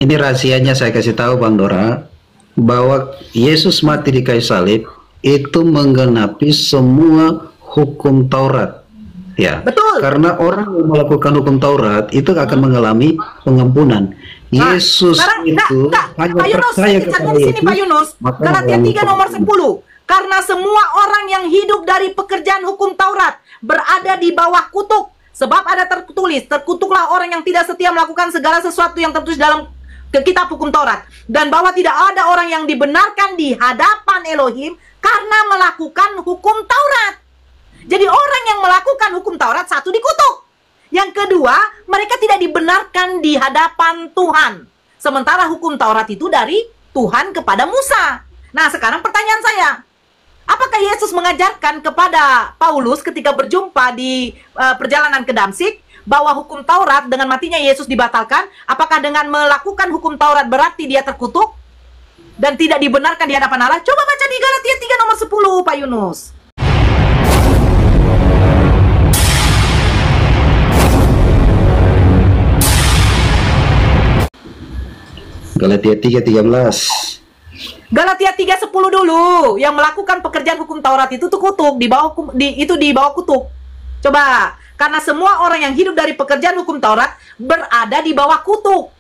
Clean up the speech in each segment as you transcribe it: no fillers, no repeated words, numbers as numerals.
Ini rahasianya saya kasih tahu Bang Dora, bahwa Yesus mati di kayu salib itu menggenapi semua hukum Taurat. Ya, Betul. karena orang yang melakukan hukum Taurat itu akan mengalami pengampunan. Nah, Yesus sekarang, itu hanya Pak Yunus, percaya dicatatnya kepada di sini Yesus, Pak Yunus, maka Galatia mengalami 3 nomor pengampunan. 10. Karena semua orang yang hidup dari pekerjaan hukum Taurat berada di bawah kutuk. Sebab ada tertulis, terkutuklah orang yang tidak setia melakukan segala sesuatu yang tertulis dalam kitab hukum Taurat. Dan bahwa tidak ada orang yang dibenarkan di hadapan Elohim karena melakukan hukum Taurat. Jadi orang yang melakukan hukum Taurat, satu, dikutuk. Yang kedua, mereka tidak dibenarkan di hadapan Tuhan. Sementara hukum Taurat itu dari Tuhan kepada Musa. Nah, sekarang pertanyaan saya, apakah Yesus mengajarkan kepada Paulus ketika berjumpa di perjalanan ke Damsik bahwa hukum Taurat dengan matinya Yesus dibatalkan? Apakah dengan melakukan hukum Taurat berarti dia terkutuk dan tidak dibenarkan di hadapan Allah? Coba baca di Galatia 3 nomor 10, Pak Yunus. Galatia 3:13. Galatia 3:10 dulu. Yang melakukan pekerjaan hukum Taurat itu tuh kutuk, di bawah kutuk. Coba, karena semua orang yang hidup dari pekerjaan hukum Taurat berada di bawah kutuk.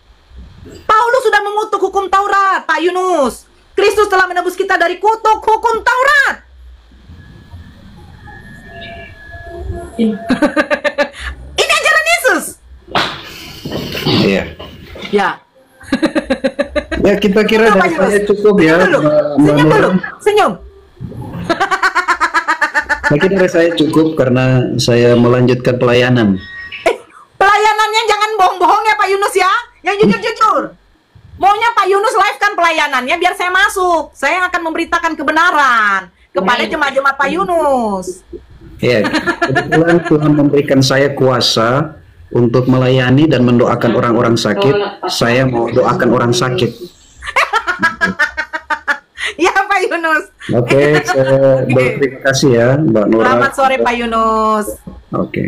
Paulus sudah mengutuk hukum Taurat, Pak Yunus. Kristus telah menebus kita dari kutuk hukum Taurat. Ini ajaran Yesus. Iya. Ya. Ya, kita kira Kenapa, dari Yunus? saya cukup ya. Senyum dulu. Senyum dulu. Senyum. Saya kira dari saya cukup karena saya melanjutkan pelayanan. Pelayanannya jangan bohong-bohong ya Pak Yunus ya. Yang jujur-jujur. Maunya Pak Yunus live kan pelayanannya biar saya masuk. Saya akan memberitakan kebenaran kepada jemaat-jemaat Pak Yunus. Ya, kebetulan Tuhan memberikan saya kuasa untuk melayani dan mendoakan orang-orang sakit. Saya mau doakan orang sakit. Ya Pak Yunus. Oke, saya berterima kasih ya Mbak Nora. Selamat sore Pak Yunus. Oke.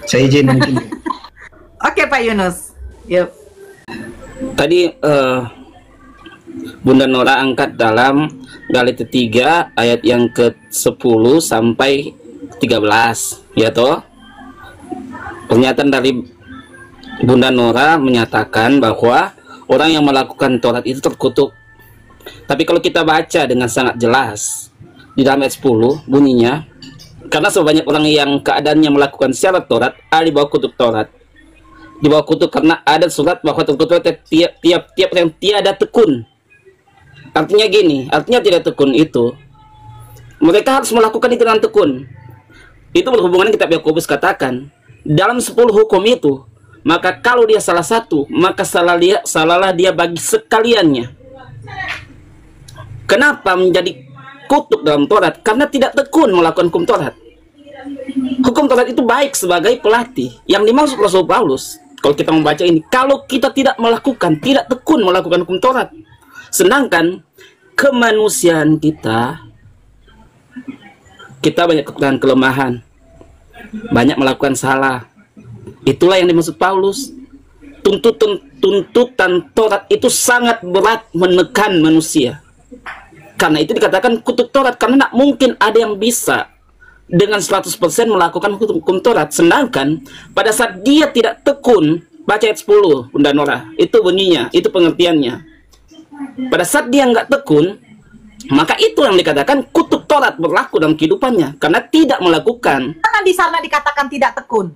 Saya izin mungkin. Oke Pak Yunus. Yuk. Tadi Bunda Nora angkat dalam Galatia 3 ayat yang ke-10 sampai 13, ya toh? Pernyataan dari Bunda Nora menyatakan bahwa orang yang melakukan Taurat itu terkutuk. Tapi kalau kita baca dengan sangat jelas di dalam ayat 10 bunyinya, karena sebanyak orang yang keadaannya melakukan syarat Taurat ada di bawah kutuk Taurat. Di bawah kutuk karena ada surat bahwa terkutuk tiap yang tiada tekun. Artinya gini, artinya tidak tekun itu mereka harus melakukan itu dengan tekun. Itu berhubungan kitab Yakobus katakan dalam 10 hukum itu, maka kalau dia salah satu, maka salahlah dia bagi sekaliannya. Kenapa menjadi kutuk dalam Taurat? Karena tidak tekun melakukan hukum Taurat. Hukum Taurat itu baik sebagai pelatih. Yang dimaksud Rasul Paulus, kalau kita membaca ini, kalau kita tidak melakukan, tidak tekun melakukan hukum Taurat, sedangkan kemanusiaan kita banyak kekurangan, kelemahan, banyak melakukan salah. Itulah yang dimaksud Paulus. Tuntutan Taurat itu sangat berat menekan manusia. Karena itu dikatakan kutuk Taurat, karena tidak mungkin ada yang bisa dengan 100% melakukan hukum Taurat. Sedangkan pada saat dia tidak tekun, baca ayat 10 Bunda Nora, itu bunyinya, itu pengertiannya. Pada saat dia nggak tekun, maka itu yang dikatakan kutuk Taurat berlaku dalam kehidupannya karena tidak melakukan. Karena di sana dikatakan tidak tekun.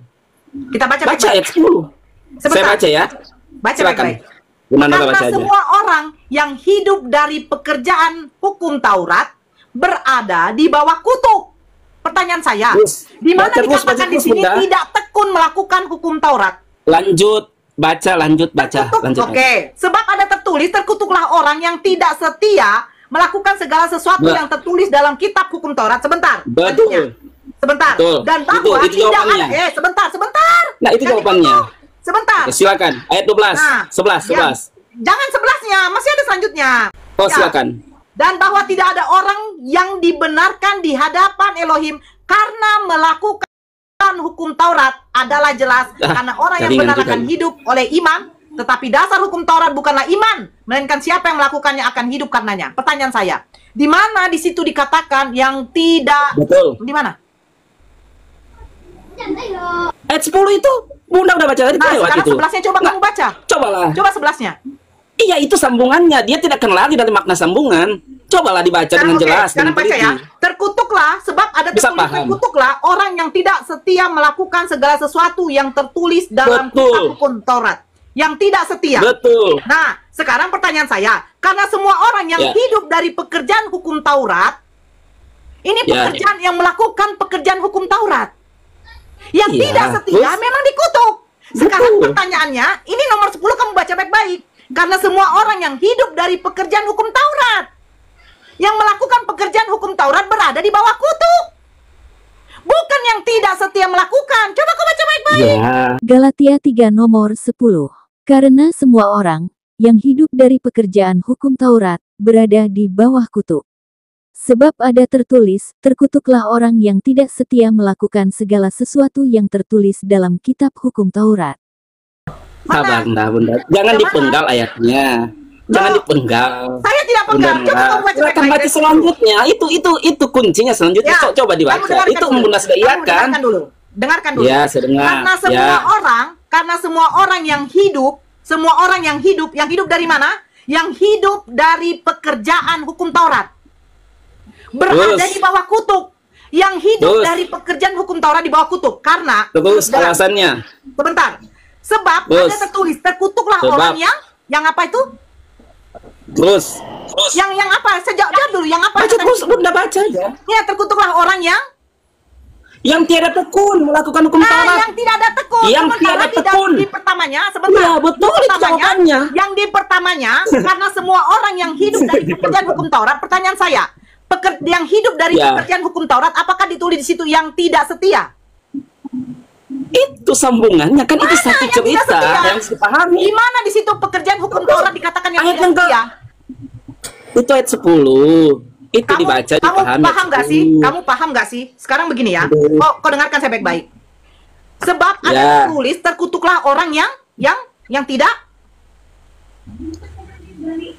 Kita baca ayat 10. Saya baca ya. Baca Silakan. baik-baik. Karena semua orang yang hidup dari pekerjaan hukum Taurat berada di bawah kutuk. Pertanyaan saya, di mana dikatakan di sini Bunda. tidak tekun melakukan hukum Taurat? Lanjut baca. Oke. Sebab ada tertulis, terkutuklah orang yang tidak setia melakukan segala sesuatu yang tertulis dalam kitab hukum Taurat. Sebentar. Betul. Sebentar. Betul. Dan bahwa Itu tidak jawabannya. ada. Sebentar. Nah, itu jawabannya. Sebentar. Ya, silakan. Ayat 12. Nah, 11. Jangan 11-nya, masih ada selanjutnya. Oh, silakan. Dan bahwa tidak ada orang yang dibenarkan di hadapan Elohim karena melakukan hukum Taurat adalah jelas karena orang yang benar akan hidup oleh iman Tetapi dasar hukum Taurat bukanlah iman, melainkan siapa yang melakukannya akan hidup karenanya. Pertanyaan saya, di mana di situ dikatakan yang tidak? Betul. Di mana? Ayat 10 itu Bunda udah baca tadi Nah, lewat sekarang itu. 11-nya coba kamu baca. Cobalah. Coba 11-nya. Iya, itu sambungannya. Dia tidak akan lari dari makna sambungan. Cobalah dibaca dengan Oke, jelas. sekarang dengan baca ya. teliti. Terkutuklah, sebab ada Bisa tertulis, paham. terkutuklah orang yang tidak setia melakukan segala sesuatu yang tertulis dalam Betul. kitab hukum Taurat. Yang tidak setia. Betul. Nah, sekarang pertanyaan saya, karena semua orang yang Ya. hidup dari pekerjaan hukum Taurat, ini Ya. pekerjaan yang melakukan pekerjaan hukum Taurat. Yang Iya, tidak setia terus? memang dikutuk. Sekarang Betul. pertanyaannya, ini nomor 10 kamu baca baik-baik. Karena semua orang yang hidup dari pekerjaan hukum Taurat, yang melakukan pekerjaan hukum Taurat berada di bawah kutuk. Bukan yang tidak setia melakukan. Coba kau baca baik-baik. Ya. Galatia 3 nomor 10. Karena semua orang yang hidup dari pekerjaan hukum Taurat berada di bawah kutuk. Sebab ada tertulis, terkutuklah orang yang tidak setia melakukan segala sesuatu yang tertulis dalam kitab hukum Taurat. Sabar, Mana? Bunda. Jangan Mana? dipenggal ayatnya. Jangan Loh, dipenggal. Saya tidak penggal. Bunda, Coba kamu baca silakan baik-baik. baca selanjutnya. Itu kuncinya selanjutnya. Ya, Coba kamu dibaca. dengarkan Itu dulu. Bunda sudah Kamu iya kan? dengarkan dulu. Dengarkan dulu. Ya, saya dengar. Karena semua orang yang hidup dari mana? Yang hidup dari pekerjaan hukum Taurat. Berada Terus? di bawah kutuk. Yang hidup Terus? dari pekerjaan hukum Taurat di bawah kutuk. Karena Terus Sebentar. alasannya. Sebentar. Sebab Terus? ada tertulis, terkutuklah Sebab? orang yang apa itu? Terus. Yang apa? Sejak dulu yang apa? Baca terus, Bunda baca aja. Ya, terkutuklah orang Yang tiada tekun melakukan hukum Taurat. yang tidak ada tekun. Yang Sebentar, tiada di tekun. Di pertamanya, sebentar. Iya, betul, Di itu pertamanya, jawabannya. Yang di pertamanya, karena semua orang yang hidup dari pekerjaan hukum Taurat, pertanyaan saya, yang hidup dari Ya. pekerjaan hukum Taurat, apakah ditulis di situ yang tidak setia? Itu sambungannya kan itu Mana satu yang tidak cerita setia? yang harus dipahami. Di mana di situ pekerjaan hukum Taurat dikatakan yang Ayat tidak yang ke- setia? Itu ayat 10. Itu dibaca, kamu dipahami. paham nggak sih? Kamu paham nggak sih? Sekarang begini ya. Kau dengarkan saya baik-baik. Sebab ada Ya. tertulis, terkutuklah orang yang tidak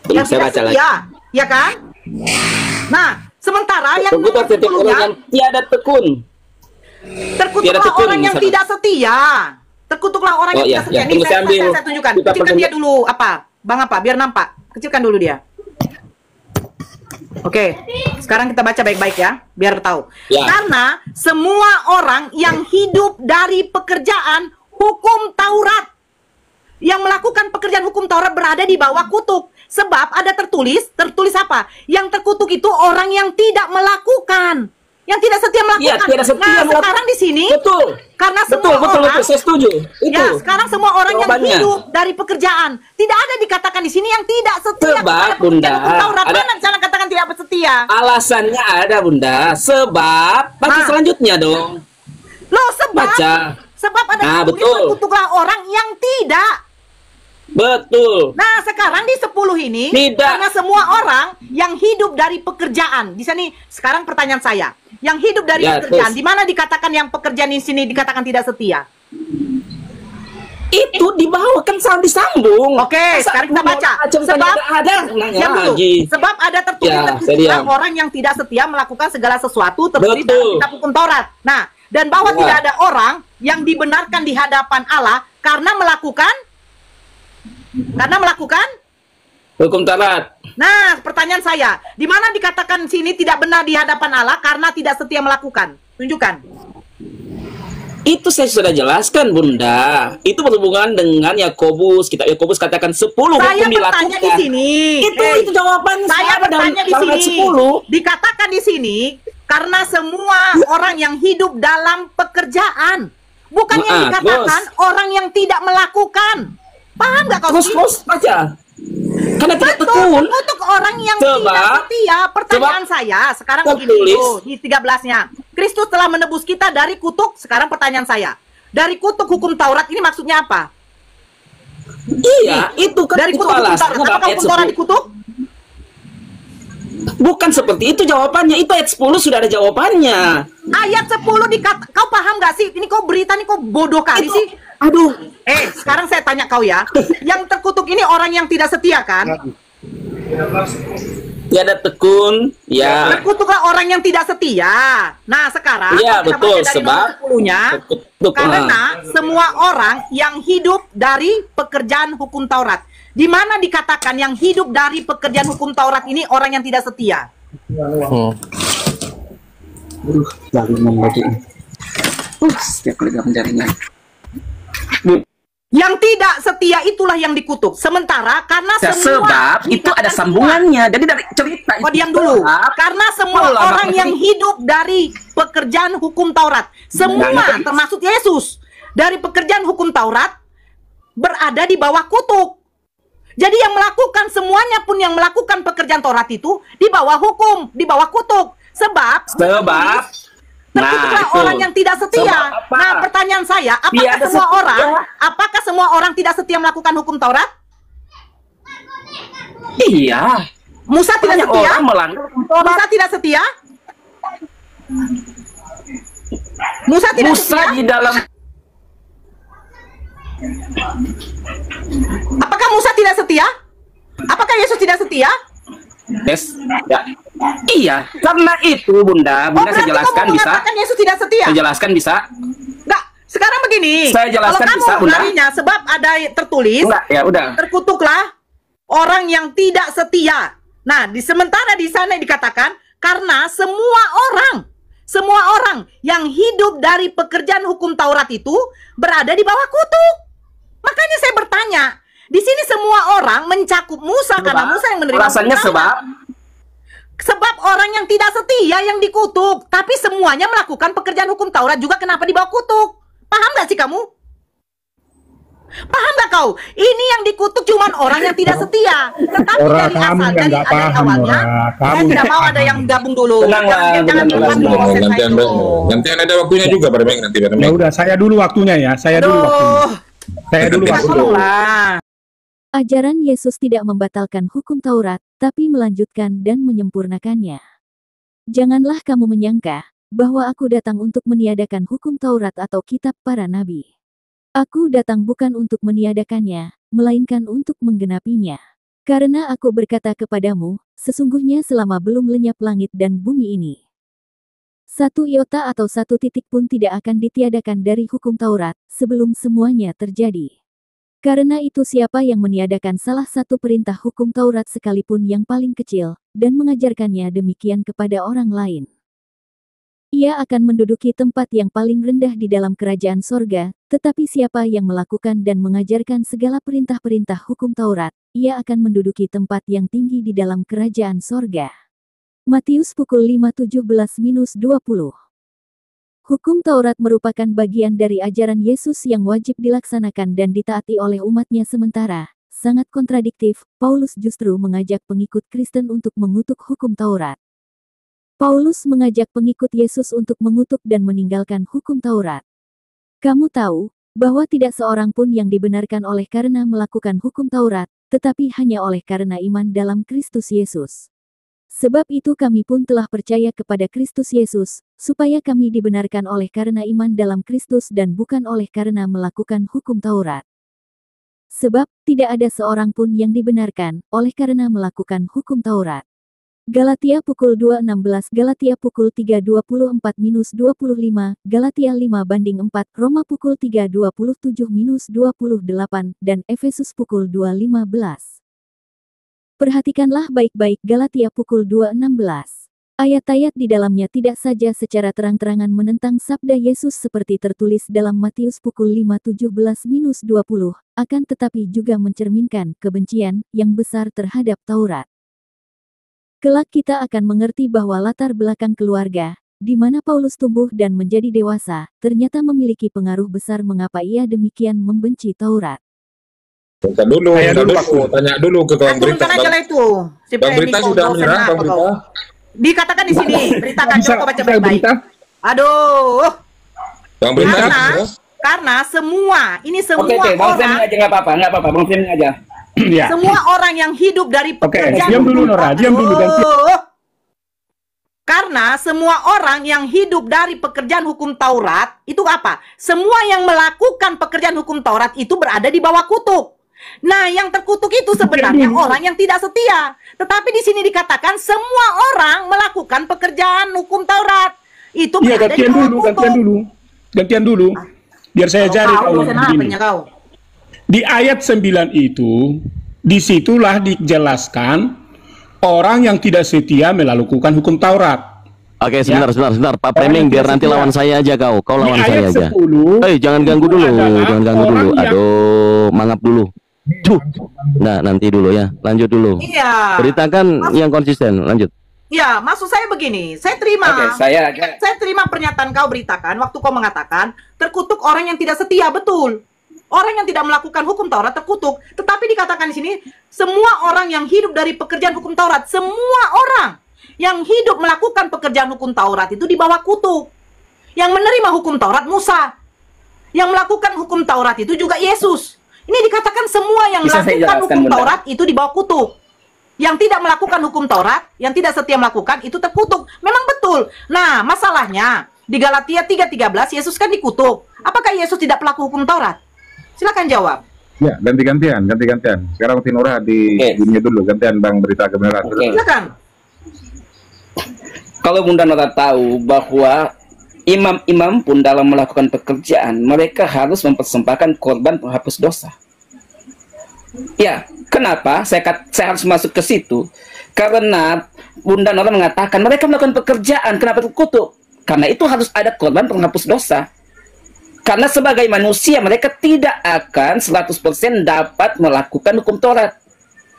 Belum saya baca lagi. setia, ya kan? Nah, sementara yang Terkutuk nomor setiap orang 10-nya, yang tiada tekun. terkutuklah tiada tekun, orang yang misalkan. tidak setia. Terkutuklah orang yang Oh, iya, tidak setia. iya. Ini Tunggu, saya ambil. saya tunjukkan. Kita Kecilkan pertanyaan. dia dulu apa? Bang apa? Biar nampak. Kecilkan dulu dia. Oke, sekarang kita baca baik-baik ya, biar tahu. Ya. Karena semua orang yang hidup dari pekerjaan hukum Taurat, yang melakukan pekerjaan hukum Taurat berada di bawah kutuk. Sebab ada tertulis apa? Yang terkutuk itu orang yang tidak melakukan, yang tidak setia melakukan. Iya, tidak setia nah, melakukan. sekarang di sini, Betul. karena Betul, semua betul, orang, betul. Saya setuju. Itu. ya, sekarang semua orang jawabannya. yang hidup dari pekerjaan, tidak ada dikatakan di sini yang tidak setia Sebab, kepada pekerjaan Bunda, hukum Taurat. ada- Mana cara katakan tidak setia? Alasannya ada, Bunda. Sebab baca Nah. selanjutnya dong. Loh, sebab Baca. ada Nah, tertulis, betul. terkutuklah orang yang tidak. Betul. Nah, sekarang di 10 ini, Tidak. karena semua orang yang hidup dari pekerjaan. Di sini, sekarang pertanyaan saya. Yang hidup dari Ya, pekerjaan, terus. di mana dikatakan yang pekerjaan di sini dikatakan tidak setia? Itu dibawakan salah disambung. Oke, Masa sekarang kita mau baca. acem Sebab tanya ada nanya Diam dulu. lagi. Sebab ada tertulis Ya, terkutuklah saya diam. orang yang tidak setia melakukan segala sesuatu tertulis Betul. dalam kitab hukum Taurat. Nah, dan bahwa Ya. tidak ada orang yang dibenarkan di hadapan Allah karena melakukan Hukum Taurat. Nah, pertanyaan saya, di mana dikatakan sini tidak benar di hadapan Allah karena tidak setia melakukan? Tunjukkan. Itu saya sudah jelaskan, Bunda. Itu berhubungan dengan Yakobus. Kitab Yakobus katakan 10 Saya hukum bertanya dilakukan. di sini. Itu jawaban Saya bertanya di dalam ayat sini. 10. Dikatakan di sini karena semua orang yang hidup dalam pekerjaan. Bukan yang Nah, dikatakan orang yang tidak melakukan. Paham nggak kau? Terus aja. Karena tidak Betul, tekun. untuk orang yang Sebab- tidak setia. Pertanyaan saya sekarang begini tertulis. dulu, di 13-nya. Kristus telah menebus kita dari kutuk. Sekarang pertanyaan saya, dari kutuk hukum Taurat ini maksudnya apa? Iya, itu kan Dari itu kutuk hukum Taurat. alasannya Apakah ayat hukum Taurat 10. dikutuk? Bukan seperti itu jawabannya. Itu ayat 10 sudah ada jawabannya. Ayat 10 kau paham gak sih? Ini kau berita nih kau bodoh kali Itu sih. Aduh, sekarang saya tanya kau ya. Yang terkutuk ini orang yang tidak setia kan? Tiada tekun, ya. Terkutuklah orang yang tidak setia. Nah, sekarang Iya, kita betul, baca dari sebab nomor 10-nya, terkutuk, karena semua orang yang hidup dari pekerjaan hukum Taurat. Di mana dikatakan yang hidup dari pekerjaan hukum Taurat ini orang yang tidak setia? Lalu membagi. Setiap kali mencarinya. Yang tidak setia itulah yang dikutuk. Sementara karena semua Sebab itu ada sambungannya. Jadi dari cerita Kau itu. diam dulu. sebab Karena semua orang yang hidup dari pekerjaan hukum Taurat, semua termasuk Yesus dari pekerjaan hukum Taurat berada di bawah kutuk. Jadi yang melakukan semuanya pun yang melakukan pekerjaan Taurat itu di bawah hukum, di bawah kutuk. Sebab terkutuklah itu. orang yang tidak setia. Sebab apa? Nah, pertanyaan saya, apakah semua orang tidak setia melakukan hukum Taurat? Iya. Musa tidak Banyak setia? orang melanggar hukum Taurat. Musa tidak setia? Musa tidak Musa setia? di dalam Apakah Musa tidak setia? Apakah Yesus tidak setia? ya. Iya, karena itu Bunda saya berarti jelaskan kamu bisa. mengatakan Yesus tidak setia? Saya jelaskan bisa. Enggak, sekarang begini. Saya jelaskan kalau bisa, kamu Bunda. larinya sebab ada tertulis, Enggak, ya udah. terkutuklah orang yang tidak setia. Nah, sementara di sana dikatakan karena semua orang yang hidup dari pekerjaan hukum Taurat itu berada di bawah kutuk. Makanya saya bertanya, di sini semua orang mencakup Musa karena Musa yang menerima Alasannya hukuman. Sebab orang yang tidak setia yang dikutuk, tapi semuanya melakukan pekerjaan hukum Taurat juga kenapa di bawah kutuk? Paham gak sih kamu? Paham gak kau? Ini yang dikutuk cuman orang yang tidak setia. Tetapi Orang dari kamu asal, yang dari nggak paham, awalnya, Orang. saya Kamu tidak nggak mau ada paham. yang gabung dulu. Tenanglah, Jangan tenang, lupa dulu proses nanti saya anda dulu. nanti ada waktunya juga pada Meng nanti pada Ya Meng. udah, saya dulu waktunya ya. Saya dulu waktunya. Aduh, Saya dulu waktunya. tolonglah. Ajaran Yesus tidak membatalkan hukum Taurat, tapi melanjutkan dan menyempurnakannya. Janganlah kamu menyangka bahwa aku datang untuk meniadakan hukum Taurat atau kitab para nabi. Aku datang bukan untuk meniadakannya, melainkan untuk menggenapinya. Karena aku berkata kepadamu, sesungguhnya selama belum lenyap langit dan bumi ini, satu iota atau satu titik pun tidak akan ditiadakan dari hukum Taurat sebelum semuanya terjadi. Karena itu siapa yang meniadakan salah satu perintah hukum Taurat sekalipun yang paling kecil, dan mengajarkannya demikian kepada orang lain, ia akan menduduki tempat yang paling rendah di dalam kerajaan sorga, tetapi siapa yang melakukan dan mengajarkan segala perintah-perintah hukum Taurat, ia akan menduduki tempat yang tinggi di dalam kerajaan sorga. Matius pukul 5:17-20. Hukum Taurat merupakan bagian dari ajaran Yesus yang wajib dilaksanakan dan ditaati oleh umatnya sementara, sangat kontradiktif, Paulus justru mengajak pengikut Kristen untuk mengutuk hukum Taurat. Paulus mengajak pengikut Yesus untuk mengutuk dan meninggalkan hukum Taurat. Kamu tahu, bahwa tidak seorang pun yang dibenarkan oleh karena melakukan hukum Taurat, tetapi hanya oleh karena iman dalam Kristus Yesus. Sebab itu kami pun telah percaya kepada Kristus Yesus, supaya kami dibenarkan oleh karena iman dalam Kristus dan bukan oleh karena melakukan hukum Taurat. Sebab, tidak ada seorang pun yang dibenarkan, oleh karena melakukan hukum Taurat. Galatia pukul 2:16, Galatia pukul 3:24-25, Galatia 5:4, Roma pukul 3:27-28, dan Efesus pukul 2:15. Perhatikanlah baik-baik Galatia pukul 2:16. Ayat-ayat di dalamnya tidak saja secara terang-terangan menentang sabda Yesus seperti tertulis dalam Matius pukul 5:17-20, akan tetapi juga mencerminkan kebencian yang besar terhadap Taurat. Kelak kita akan mengerti bahwa latar belakang keluarga, di mana Paulus tumbuh dan menjadi dewasa, ternyata memiliki pengaruh besar mengapa ia demikian membenci Taurat. Bentar dulu, tanya dulu ke kawan berita. Turunkan aja lah itu. Si Bang Berita Nico sudah dosen menyerah, apa Bang kau? Berita. Dikatakan di sini, beritakan Bisa, coba baca bisa baik-baik. berita? Aduh, Bang Berita. karena semua Oke, Bang orang, Femi aja nggak apa-apa, Bang Femi aja. Ya. semua orang yang hidup dari Oke, pekerjaan diam dulu hukum Nora, diam dulu, ganti. Aduh. Karena semua orang yang hidup dari pekerjaan hukum Taurat, itu apa? Semua yang melakukan pekerjaan hukum Taurat itu berada di bawah kutuk. Nah, yang terkutuk itu sebenarnya orang yang tidak setia. Tetapi di sini dikatakan semua orang melakukan pekerjaan hukum Taurat. Itu Iya, berada di bawah kutuk. Gantian dulu. Biar saya cari Kau, kalau begini. kau. Di ayat 9 itu, disitulah dijelaskan orang yang tidak setia melakukan hukum Taurat. Oke, sebentar, Pak Fleming, biar nanti lawan saya aja kau. Kau lawan saya aja. 10, Jangan ganggu dulu, jangan ganggu dulu. orang yang- Aduh, mangap dulu. Nah, nanti dulu ya, lanjut dulu. Iya. Beritakan yang konsisten, lanjut. Ya, maksud saya begini, saya terima. Oke, saya terima pernyataan kau beritakan waktu kau mengatakan terkutuk orang yang tidak setia, betul. Orang yang tidak melakukan hukum Taurat terkutuk. Tetapi dikatakan di sini semua orang yang hidup dari pekerjaan hukum Taurat, semua orang yang hidup melakukan pekerjaan hukum Taurat itu di bawah kutuk. Yang menerima hukum Taurat Musa. Yang melakukan hukum Taurat itu juga Yesus. Ini dikatakan semua yang Bisa saya melakukan jelaskan, hukum Bunda? Taurat itu di bawah kutuk. Yang tidak melakukan hukum Taurat, yang tidak setia melakukan, itu terkutuk. Memang betul. Nah, masalahnya, di Galatia 3:13, Yesus kan dikutuk. Apakah Yesus tidak pelaku hukum Taurat? Silakan jawab. Ya, ganti-gantian. Sekarang Tinora di Oke. dunia dulu, gantian Bang Berita Kebenaran. Oke. Silakan. Kalau Bunda Nora tahu bahwa imam-imam pun dalam melakukan pekerjaan, mereka harus mempersembahkan korban penghapus dosa. Ya, kenapa saya harus masuk ke situ? Karena Bunda Nora mengatakan mereka melakukan pekerjaan, kenapa terkutuk? Karena itu harus ada korban penghapus dosa. Karena sebagai manusia mereka tidak akan 100% dapat melakukan hukum Taurat.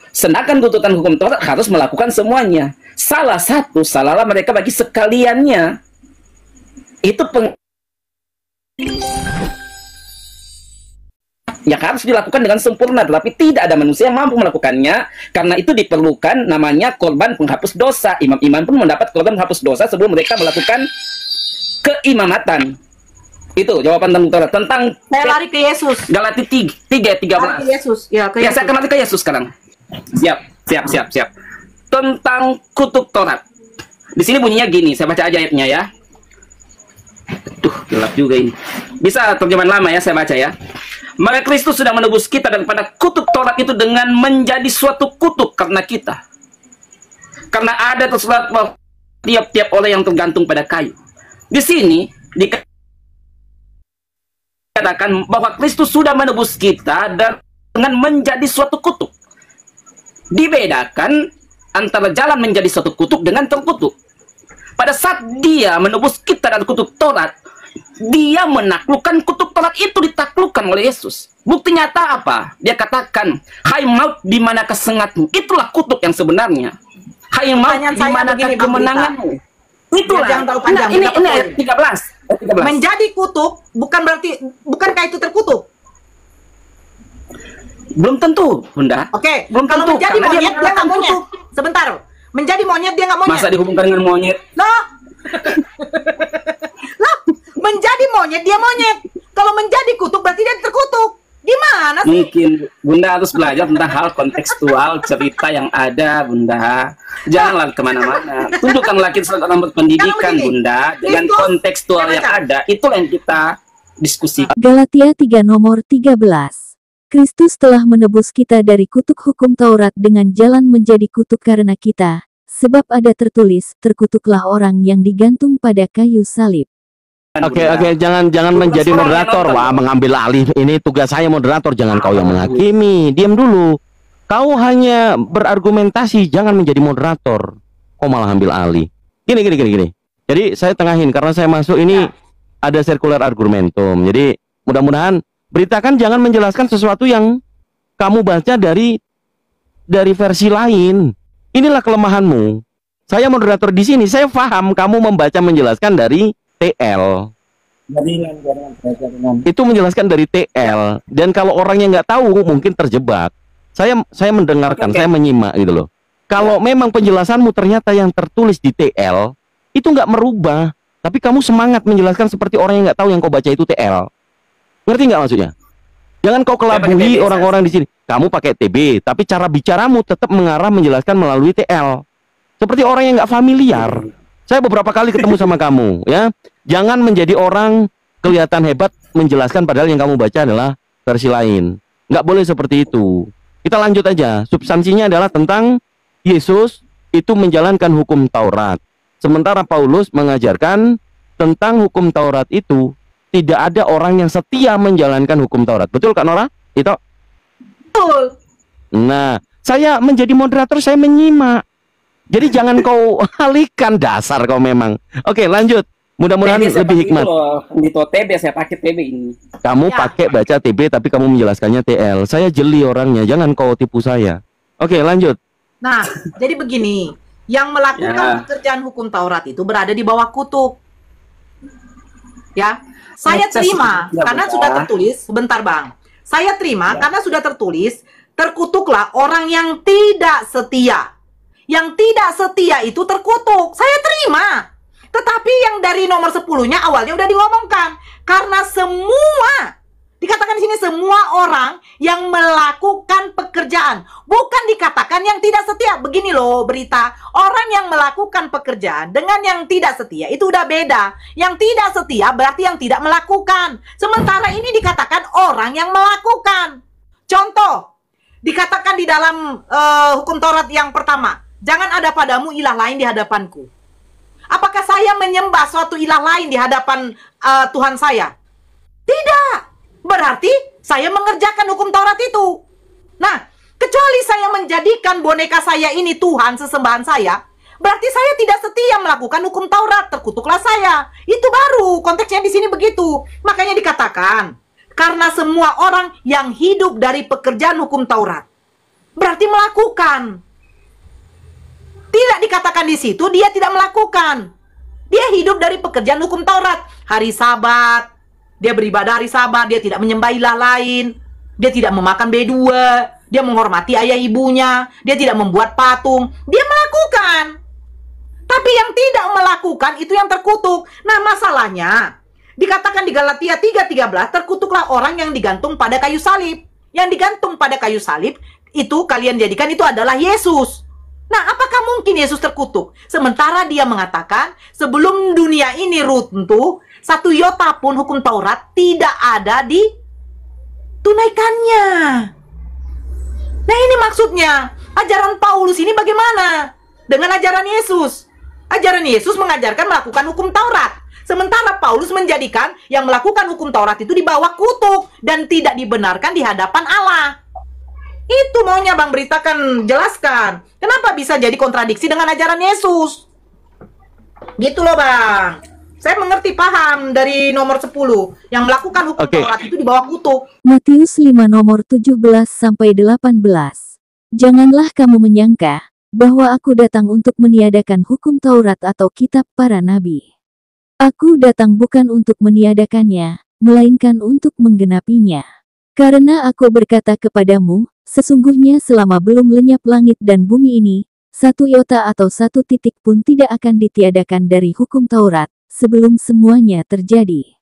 Sedangkan tuntutan hukum Taurat harus melakukan semuanya. Salahlah mereka bagi sekaliannya. Itu yang harus dilakukan dengan sempurna, tetapi tidak ada manusia yang mampu melakukannya. Karena itu diperlukan namanya korban penghapus dosa. Imam-imam pun mendapat korban penghapus dosa sebelum mereka melakukan keimamatan. Itu jawaban tentang Saya lari ke Yesus. Galatia 3:13. Lari ke Yesus. Ya, ke Ya, Yesus. saya akan lari ke Yesus sekarang. Siap. Tentang kutuk Taurat. Di sini bunyinya gini, saya baca aja ayatnya ya. Gelap juga ini. Bisa terjemahan lama ya, saya baca ya. Maka Kristus sudah menebus kita daripada kutuk Taurat itu dengan menjadi suatu kutuk karena kita. Karena ada tersurat bahwa tiap-tiap orang yang tergantung pada kayu. Di sini dikatakan bahwa Kristus sudah menebus kita dan dengan menjadi suatu kutuk. Dibedakan antara jalan menjadi suatu kutuk dengan terkutuk. Pada saat dia menebus kita dari kutuk Taurat, dia menaklukkan kutuk Taurat itu ditaklukkan oleh Yesus. Bukti nyata apa? Dia katakan, hai maut, di manakah sengatmu? Itulah kutuk yang sebenarnya. Hai maut, Pertanyaan di saya manakah begini, Bang kemenanganmu? Itulah. Jangan terlalu panjang, Ini kita ayat 13. Ayat 13. Menjadi kutuk bukankah itu terkutuk? Belum tentu, Bunda. Oke, Belum kalau tentu, menjadi karena monyet dia nggak mengatakan monyet. kutuk. Sebentar, menjadi monyet dia nggak monyet. Masa dihubungkan dengan monyet? Loh, menjadi monyet dia monyet. Kalau menjadi kutuk berarti dia terkutuk. Gimana sih? Mungkin Bunda harus belajar tentang hal kontekstual cerita yang ada, Bunda. Janganlah kemana-mana. Tunjukkanlah kita dalam berpendidikan, Jangan begini. Bunda. Dengan Kristus, kontekstual saya yang baca. ada, itulah yang kita diskusikan. Galatia 3 nomor 13. Kristus telah menebus kita dari kutuk hukum Taurat dengan jalan menjadi kutuk karena kita, sebab ada tertulis, terkutuklah orang yang digantung pada kayu salib. Oke, jangan menjadi moderator. Wah, mengambil alih. Ini tugas saya moderator, jangan kau yang menghakimi. Diam dulu. Kau hanya berargumentasi, jangan menjadi moderator. Kau malah ambil alih. Gini. Jadi saya tengahin karena saya masuk ini ada sirkular argumentum. Jadi mudah-mudahan beritakan jangan menjelaskan sesuatu yang kamu baca dari versi lain. Inilah kelemahanmu. Saya moderator di sini, saya paham kamu membaca menjelaskan dari TL. Itu menjelaskan dari TL. Dan kalau orangnya nggak tahu mungkin terjebak. Saya mendengarkan, saya menyimak gitu loh. Kalau memang penjelasanmu ternyata yang tertulis di TL itu nggak merubah, tapi kamu semangat menjelaskan seperti orang yang nggak tahu yang kau baca itu TL. Ngerti nggak maksudnya? Jangan kau kelabui orang-orang di sini. Kamu pakai TB, tapi cara bicaramu tetap mengarah menjelaskan melalui TL. Seperti orang yang nggak familiar. Saya beberapa kali ketemu sama kamu, ya. Jangan menjadi orang kelihatan hebat menjelaskan padahal yang kamu baca adalah versi lain. Nggak boleh seperti itu. Kita lanjut aja. Substansinya adalah tentang Yesus itu menjalankan hukum Taurat. Sementara Paulus mengajarkan tentang hukum Taurat itu tidak ada orang yang setia menjalankan hukum Taurat. Betul Kak Nora? Itu? Betul. Nah, saya menjadi moderator, saya menyimak. Jadi jangan kau alihkan, dasar kau memang. Oke, lanjut. Mudah-mudahan lebih hikmat. Di TB saya pakai TB ini. Kamu pakai baca TB tapi kamu menjelaskannya TL. Saya jeli orangnya, jangan kau tipu saya. Oke, lanjut. Nah, jadi begini, yang melakukan pekerjaan hukum Taurat itu berada di bawah kutuk. Ya, saya terima karena sudah tertulis. Sebentar Bang, saya terima karena sudah tertulis. Terkutuklah orang yang tidak setia. Yang tidak setia itu terkutuk. Saya terima. Tetapi yang dari nomor 10-nya awalnya udah diomongkan. Karena semua, dikatakan di sini semua orang yang melakukan pekerjaan. Bukan dikatakan yang tidak setia. Begini loh berita. Orang yang melakukan pekerjaan dengan yang tidak setia itu udah beda. Yang tidak setia berarti yang tidak melakukan. Sementara ini dikatakan orang yang melakukan. Contoh, dikatakan di dalam hukum Taurat yang pertama. Jangan ada padamu ilah lain di hadapanku. Apakah saya menyembah suatu ilah lain di hadapan Tuhan saya? Tidak. Berarti saya mengerjakan hukum Taurat itu. Nah, kecuali saya menjadikan boneka saya ini Tuhan sesembahan saya, berarti saya tidak setia melakukan hukum Taurat. Terkutuklah saya. Itu baru konteksnya di sini begitu. Makanya dikatakan, karena semua orang yang hidup dari pekerjaan hukum Taurat, berarti melakukan. Tidak dikatakan di situ dia tidak melakukan. Dia hidup dari pekerjaan hukum Taurat. Hari Sabat, dia beribadah hari Sabat, dia tidak menyembah ilah lain, dia tidak memakan B2, dia menghormati ayah ibunya, dia tidak membuat patung. Dia melakukan. Tapi yang tidak melakukan itu yang terkutuk. Nah, masalahnya dikatakan di Galatia 3:13, terkutuklah orang yang digantung pada kayu salib. Yang digantung pada kayu salib itu kalian jadikan itu adalah Yesus. Nah, apakah mungkin Yesus terkutuk? Sementara dia mengatakan, sebelum dunia ini runtuh, satu iota pun hukum Taurat tidak ada ditunaikannya. Nah, ini maksudnya, ajaran Paulus ini bagaimana? Dengan ajaran Yesus. Ajaran Yesus mengajarkan melakukan hukum Taurat. Sementara Paulus menjadikan yang melakukan hukum Taurat itu di bawah kutuk dan tidak dibenarkan di hadapan Allah. Itu maunya Bang beritakan, jelaskan. Kenapa bisa jadi kontradiksi dengan ajaran Yesus? Gitu loh Bang. Saya mengerti, paham dari nomor 10. Yang melakukan hukum Taurat itu di bawah kutuk. Matius 5 nomor 17-18. Janganlah kamu menyangka bahwa aku datang untuk meniadakan hukum Taurat atau kitab para nabi. Aku datang bukan untuk meniadakannya, melainkan untuk menggenapinya. Karena aku berkata kepadamu, sesungguhnya selama belum lenyap langit dan bumi ini, satu iota atau satu titik pun tidak akan ditiadakan dari hukum Taurat, sebelum semuanya terjadi.